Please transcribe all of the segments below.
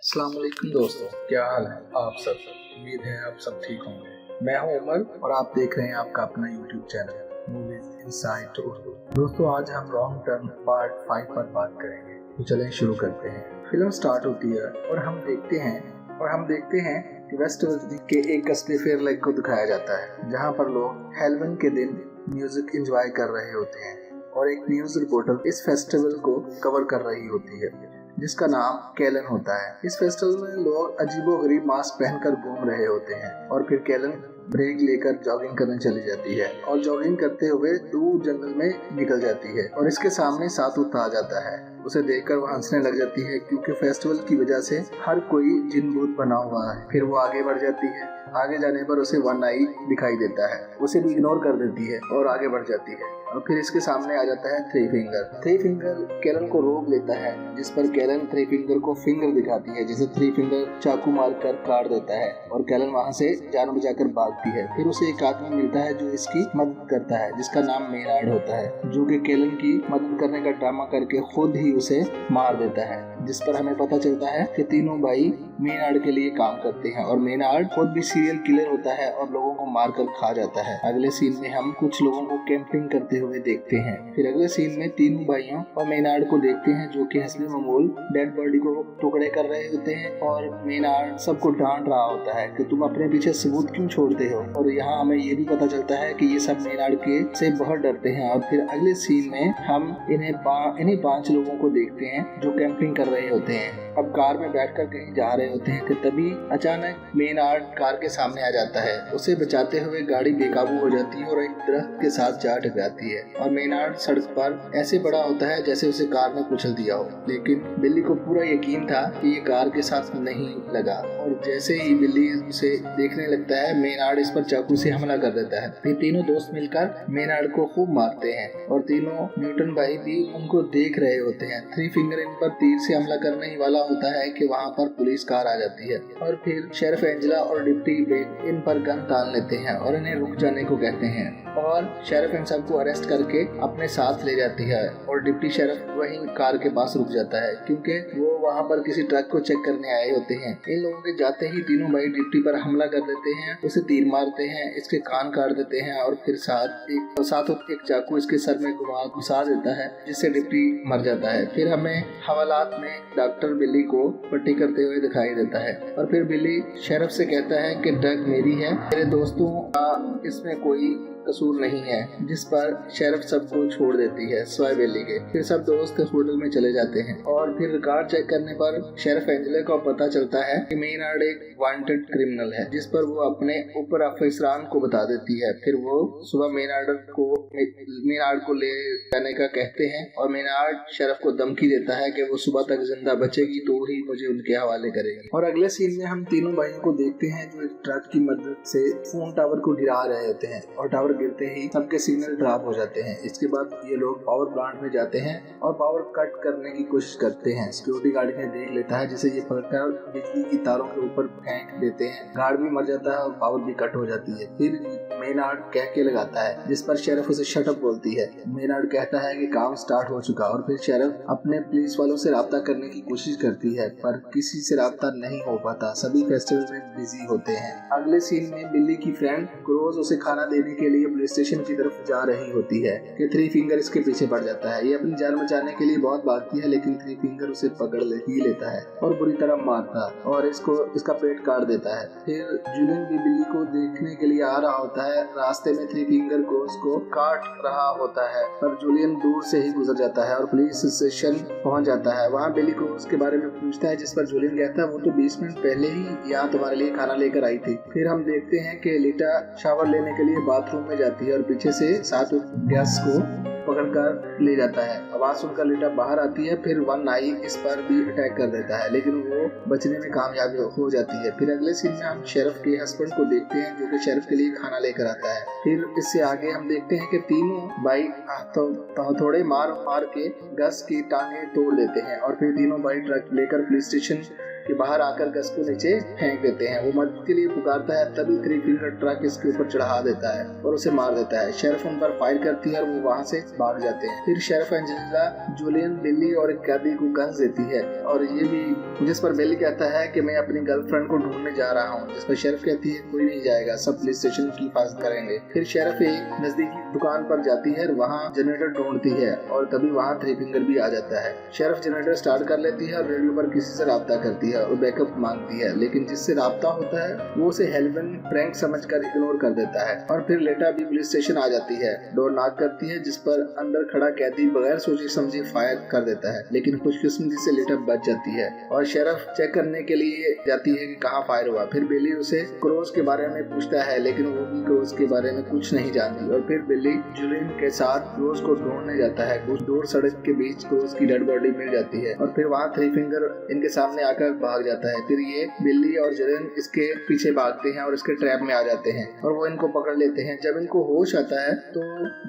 अस्सलाम वालेकुम दोस्तों, क्या हाल है आप सब। उम्मीद है आप सब ठीक होंगे। मैं हूं उमर और आप देख रहे हैं आपका अपना YouTube channel movies insight Urdu. दोस्तों आज हम लॉन्ग टर्म पार्ट 5 पर बात करेंगे, तो चलें शुरू करते हैं। फिल्म स्टार्ट होती है और हम देखते हैं कि वेस्ट के एक कस्बे फेयर लेक को दिखाया जाता है, जहां पर लोग हेलोवीन के दिन म्यूजिक एंजॉय कर रहे होते हैं और एक न्यूज रिपोर्टर इस फेस्टिवल को कवर कर रही होती है जिसका नाम कैलन होता है। इस फेस्टिवल में लोग अजीबोगरीब मास्क पहनकर घूम रहे होते हैं और फिर कैलन ब्रेक लेकर जॉगिंग करने चली जाती है और जॉगिंग करते हुए दूर जंगल में निकल जाती है और इसके सामने सातुत आ जाता है। उसे देखकर वो हंसने लग जाती है क्योंकि फेस्टिवल की वजह से हर कोई जिन भूत बना हुआ है। फिर वो आगे बढ़ जाती है। आगे जाने पर उसे वन आई दिखाई देता है, उसे भी इग्नोर कर देती है और आगे बढ़ जाती है और फिर इसके सामने आ जाता है थ्री फिंगर कैलन को रोक लेता है, जिस पर कैलन थ्री फिंगर को फिंगर दिखाती है, जिसे थ्री फिंगर चाकू मारकर काट देता है और कैलन वहां से जान बचाकर भागती है। फिर उसे एक आदमी मिलता है जो इसकी मदद करता है, जिसका नाम मेनार्ड होता है, जो कि कैलन की मदद करने का ड्रामा करके खुद ही उसे मार देता है। जिस पर हमें पता चलता है कि तीनों भाई मेनार्ड के लिए काम करते हैं और मेनार्ड खुद भी सीरियल किलर होता है और लोगों को मारकर खा जाता है। अगले सीन में हम कुछ लोगों को कैंपिंग करते हुए देखते हैं। फिर अगले सीन में तीनों भाइयों और मेनार्ड को देखते हैं जो कि हस्बी मामूल डेड बॉडी को टुकड़े कर रहे होते हैं और मेनार्ड सबको डांट रहा होता है कि तुम अपने पीछे सबूत क्यों छोड़ते हो। और यहाँ हमें ये भी पता चलता है कि ये सब मेनार्ड के से बहुत डरते हैं। और फिर अगले सीन में हम इन्हीं 5 लोगों को देखते हैं जो कैंपिंग कर रहे होते हैं। अब कार में बैठकर कहीं जा रहे होते हैं कि तभी अचानक मेनार्ड कार के सामने आ जाता है। उसे बचाते हुए गाड़ी बेकाबू हो जाती है और एक दरख्त के साथ जा टकराती है और मेनार्ड सड़क पर ऐसे बड़ा होता है जैसे उसे कार ने कुचल दिया हो। लेकिन बिल्ली को पूरा यकीन था कि ये कार के साथ नहीं लगा और जैसे ही बिल्ली उसे देखने लगता है मेनार्ड इस पर चाकू से हमला कर देता है। फिर तीनों दोस्त मिलकर मेनार्ड को खूब मारते हैं और तीनों न्यूटन भाई भी उनको देख रहे होते हैं। थ्री फिंगर इन पर तीर से हमला करने ही वाला होता है कि वहाँ पर पुलिस कार आ जाती है और फिर शेरिफ एंजेला और डिप्टी बेन इन पर गन तान लेते हैं और इन्हें रुक जाने को कहते हैं और शेरिफ इन सबको अरेस्ट करके अपने साथ ले जाती है और डिप्टी शेरिफ वहीं कार के पास रुक जाता है क्योंकि वो वहाँ पर किसी ट्रक को चेक करने आए होते हैं। इन लोगों के जाते ही तीनों भाई डिप्टी पर हमला कर देते हैं, उसे तीर मारते हैं, इसके कान काट देते हैं और फिर साथ एक चाकू इसके सर में घुसा देता है जिससे डिप्टी मर जाता है। फिर हमें हवालात में डॉक्टर बिल्ली को पट्टी करते हुए दिखाई देता है और फिर बिल्ली शेरिफ से कहता है कि ड्रग मेरी है, मेरे दोस्तों का इसमें कोई कसूर नहीं है, जिस पर शेरिफ सबको छोड़ देती है सिवाय बिल्ली के। फिर सब दोस्त होटल में चले जाते हैं और फिर रिकॉर्ड चेक करने पर शेरिफ एंजेला को पता चलता है कि मेनार्ड एक वांटेड क्रिमिनल है, जिस पर वो अपने ऊपर अफसरान को बता देती है। फिर वो सुबह मेनार्ड को ले जाने का कहते हैं और मेनार्ड शेरिफ को धमकी देता है कि वो सुबह तक जिंदा बचेगी तो ही मुझे उनके हवाले करेगी। और अगले सीन में हम तीनों भाइयों को देखते हैं जो एक ट्रक की मदद से फोन टावर को गिरा रहे होते हैं और टावर गिरते ही सबके सिग्नल ड्रॉप हो जाते हैं। इसके बाद ये लोग पावर प्लांट में जाते हैं और पावर कट करने की कोशिश करते हैं। सिक्योरिटी गार्ड ने देख लेता है जिसे ये पकड़कर बिजली की तारों के ऊपर फेंक देते हैं। गार्ड भी मर जाता है और पावर भी कट हो जाती है। फिर मेनार्ड कह के लगाता है जिस पर शेरिफ उसे शट अप बोलती है। मेनार्ड कहता है कि काम स्टार्ट हो चुका और फिर शेरिफ अपने पुलिस वालों से राब्ता करने की कोशिश करती है पर किसी से राब्ता नहीं हो पाता, सभी फेस्टिवल में बिजी होते हैं। अगले सीन में बिल्ली की फ्रेंड क्रोज उसे खाना देने के लिए पुलिस स्टेशन की तरफ जा रही होती है कि थ्री फिंगर इसके पीछे पड़ जाता है। ये अपनी जान बचाने के लिए बहुत भागती है लेकिन थ्री फिंगर उसे पकड़ ही लेता है और बुरी तरह मारता और इसका पेट काट देता है। फिर जूलियन भी बिल्ली को देखने के लिए आ रहा होता है। रास्ते में थ्री फिंगर को उसको काट रहा होता है पर जूलियन दूर से ही गुजर जाता है और पुलिस स्टेशन पहुंच जाता है। वहाँ बिल्ली को उसके बारे में पूछता है जिस पर जूलियन कहता है वो तो 20 मिनट पहले ही यहाँ तुम्हारे लिए खाना लेकर आई थी। फिर हम देखते हैं कि लीटा शावर लेने के लिए बाथरूम में जाती है और पीछे से साथ गैस को पकड़कर ले जाता है। आवाज सुनकर लीटा बाहर आती है। फिर वन आई इस पर भी अटैक कर देता है लेकिन वो बचने में कामयाब हो जाती है। फिर अगले सीन में हम शेरिफ के हस्बैंड को देखते हैं जो कि शेरिफ के लिए खाना लेकर आता है। फिर इससे आगे हम देखते हैं कि तीनों भाई थोड़े मार के गस की टांगे तोड़ देते हैं और फिर तीनों भाई ट्रक लेकर पुलिस स्टेशन कि बाहर आकर गस को नीचे फेंक देते हैं। वो मदद के लिए पुकारता है, तभी थ्री फिंगर ट्रक इसके ऊपर चढ़ा देता है और उसे मार देता है। शेरिफ उन पर फायर करती है और वो वहाँ से भाग जाते हैं। फिर शेरिफ एंजेलिना जूलियन, बिल्ली और एक कैदी को गन्स देती है और ये भी, जिस पर बिल्ली कहता है कि मैं अपनी गर्लफ्रेंड को ढूंढने जा रहा हूँ, जिस पर शेरिफ कहती है कोई नहीं जाएगा, सब पुलिस स्टेशन की हिफाजत करेंगे। फिर शेरिफ एक नजदीकी दुकान पर जाती है, वहाँ जनरेटर ढूंढती है और तभी वहाँ थ्री फिंगर भी आ जाता है। शेरिफ जनरेटर स्टार्ट कर लेती है और रेडियो पर किसी से राब्ता करती है और बैकअप मांगती है, लेकिन जिससे राब्ता होता है वो उसे हेल्वन प्रैंक समझकर इग्नोर कर देता है। और फिर लेटा भी पुलिस स्टेशन आ जाती है, डोर नॉक करती है, जिस पर अंदर खड़ा कैदी बगैर सोचे समझे फायर कर देता है, लेकिन खुशकिस्मती से लेटा बच जाती है और शेरिफ चेक करने के लिए जाती है कि कहाँ फायर हुआ। फिर बिल्ली उसे क्रोज के बारे में पूछता है, लेकिन वो भी क्रोज के बारे में कुछ नहीं जानती। और फिर बिल्ली जूलियन के साथ क्रोज को ढूंढने जाता है। कुछ दूर सड़क के बीच क्रोज की डेड बॉडी मिल जाती है और फिर वहाँ थ्री फिंगर इनके सामने आकर भाग जाता है। फिर ये बिल्ली और जूलियन इसके पीछे भागते हैं और इसके ट्रैप में आ जाते हैं और वो इनको पकड़ लेते हैं। जब इनको होश आता है तो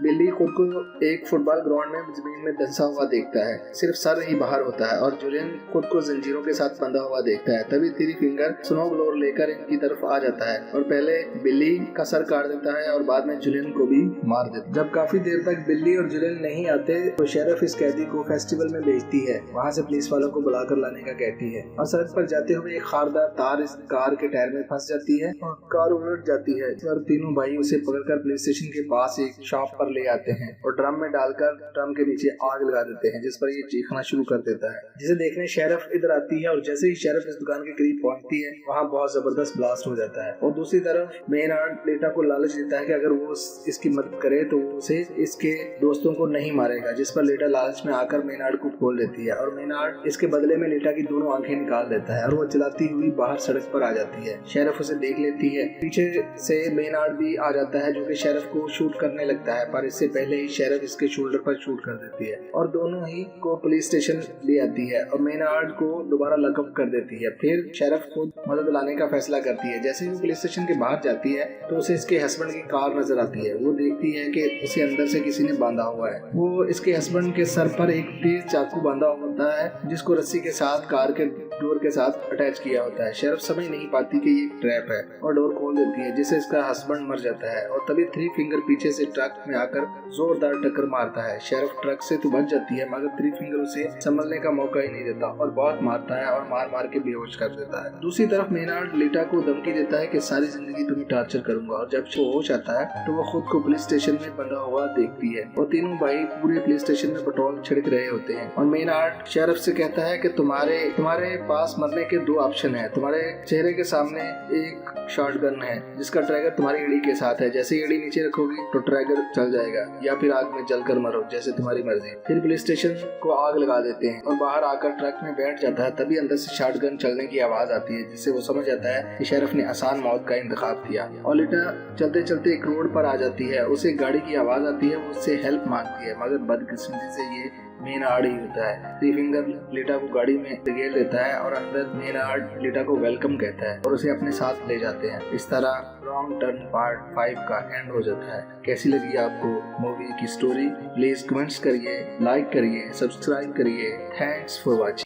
बिल्ली खुद को एक फुटबॉल ग्राउंड में जमीन में धंसा हुआ देखता है, सिर्फ सर ही बाहर होता है और जूलियन खुद को जंजीरों के साथ बंधा हुआ देखता है। तभी थ्री फिंगर स्नो ब्लोअर लेकर इनकी तरफ आ जाता है और पहले बिल्ली का सर काट देता है और बाद में जूलियन को भी मार देता है। जब काफी देर तक बिल्ली और जूलियन नहीं आते तो शेरिफ इस कैदी को फेस्टिवल में भेजती है, वहाँ से पुलिस वालों को बुलाकर लाने का कहती है। और सड़क पर जाते हुए एक खारदार तार इस कार के टायर में फंस जाती है और कार उलट जाती है और तीनों भाई उसे पकड़कर पुलिस स्टेशन के पास एक शॉप पर ले आते हैं और ड्रम में डालकर ड्रम के नीचे आग लगा देते हैं, जिस पर ये चीखना शुरू कर देता है। जिसे देखने शेरिफ इधर आती है और जैसे ही शेरिफ इस दुकान के करीब पहुंचती है वहाँ बहुत जबरदस्त ब्लास्ट हो जाता है। और दूसरी तरफ मेनहार्ट लेटा को लालच देता है कि अगर वो इसकी मदद करे तो वो उसे इसके दोस्तों को नहीं मारेगा, जिस पर लेटा लालच में आकर मेनहार्ट को खोल देती है और मेनहार्ट इसके बदले में लेटा की दोनों आंखें निकाल देता है और वो चलाती हुई बाहर सड़क पर आ जाती है। शेरिफ उसे देख लेती है, पीछे से मेनहार्ट भी आ जाता है जो कि शेरिफ को शूट करने लगता है, पर इससे पहले ही शेरिफ इसके शोल्डर पर शूट कर देती है और दोनों ही को पुलिस स्टेशन ले आती है और मेनहार्ट को दोबारा लॉकअप कर देती है। फिर शेरिफ खुद मदद लाने का फैसला करती है। जैसे ही पुलिस स्टेशन के बाहर जाती है तो उसे इसके हस्बैंड की कार नजर आती है। वो देखती है कि उसे अंदर से किसी ने बांधा हुआ है। वो इसके हस्बैंड के सर पर एक तेज चाकू बांधा होता है जिसको रस्सी के साथ कार के डोर के साथ अटैच किया होता है। शेरिफ समझ नहीं पाती कि ये ट्रैप है और डोर खोल देती है, जिससे इसका हस्बैंड मर जाता है। और तभी थ्री फिंगर पीछे से ट्रक में आकर जोरदार टक्कर मारता है। शेरिफ ट्रक से तो बच जाती है मगर थ्री फिंगर उसे संभलने का मौका ही नहीं देता और बहुत मारता है और मार मार के बेहोश कर देता है। दूसरी तरफ मेनहार्ट लेटा को धमकी देता है कि सारी जिंदगी तुम्हें टॉर्चर करूंगा और जब वो होश आता है तो वो खुद को पुलिस स्टेशन में बंधा हुआ देखती है और तीनों भाई पूरे पुलिस स्टेशन में पेट्रोल छिड़क रहे होते हैं। और मेनहार्ट शेरिफ से कहता है कि तुम्हारे पास मरने के दो ऑप्शन है। तुम्हारे चेहरे के सामने एक शॉटगन है जिसका ट्रैगर तुम्हारी एड़ी के साथ है, जैसे एड़ी नीचे रखोगी तो ट्रैगर चल जाएगा, या फिर आग में जलकर मरो, जैसे तुम्हारी मर्जी। फिर पुलिस स्टेशन को आग लगा देते हैं और बाहर आकर ट्रक में बैठ जाता है। तभी अंदर से शॉटगन चलने की आवाज आती है, जिससे वो समझ जाता है कि शेरिफ ने आसान मौत का इंतखाब किया। और लेटा चलते चलते एक रोड पर आ जाती है, उसे गाड़ी की आवाज आती है, वो उससे हेल्प मांगती है मगर बदकिस्मती से ये मेनहार्ट ही होता है। थ्री फिंगर लेटा को गाड़ी में ढकेल देता है और अंदर मेनहार्ट लेटा को वेलकम कहता है और उसे अपने साथ ले जाते हैं। इस तरह रॉन्ग टर्न पार्ट 5 का एंड हो जाता है। कैसी लगी आपको मूवी की स्टोरी? प्लीज कमेंट्स करिए, लाइक करिए, सब्सक्राइब करिए। Thanks for watching.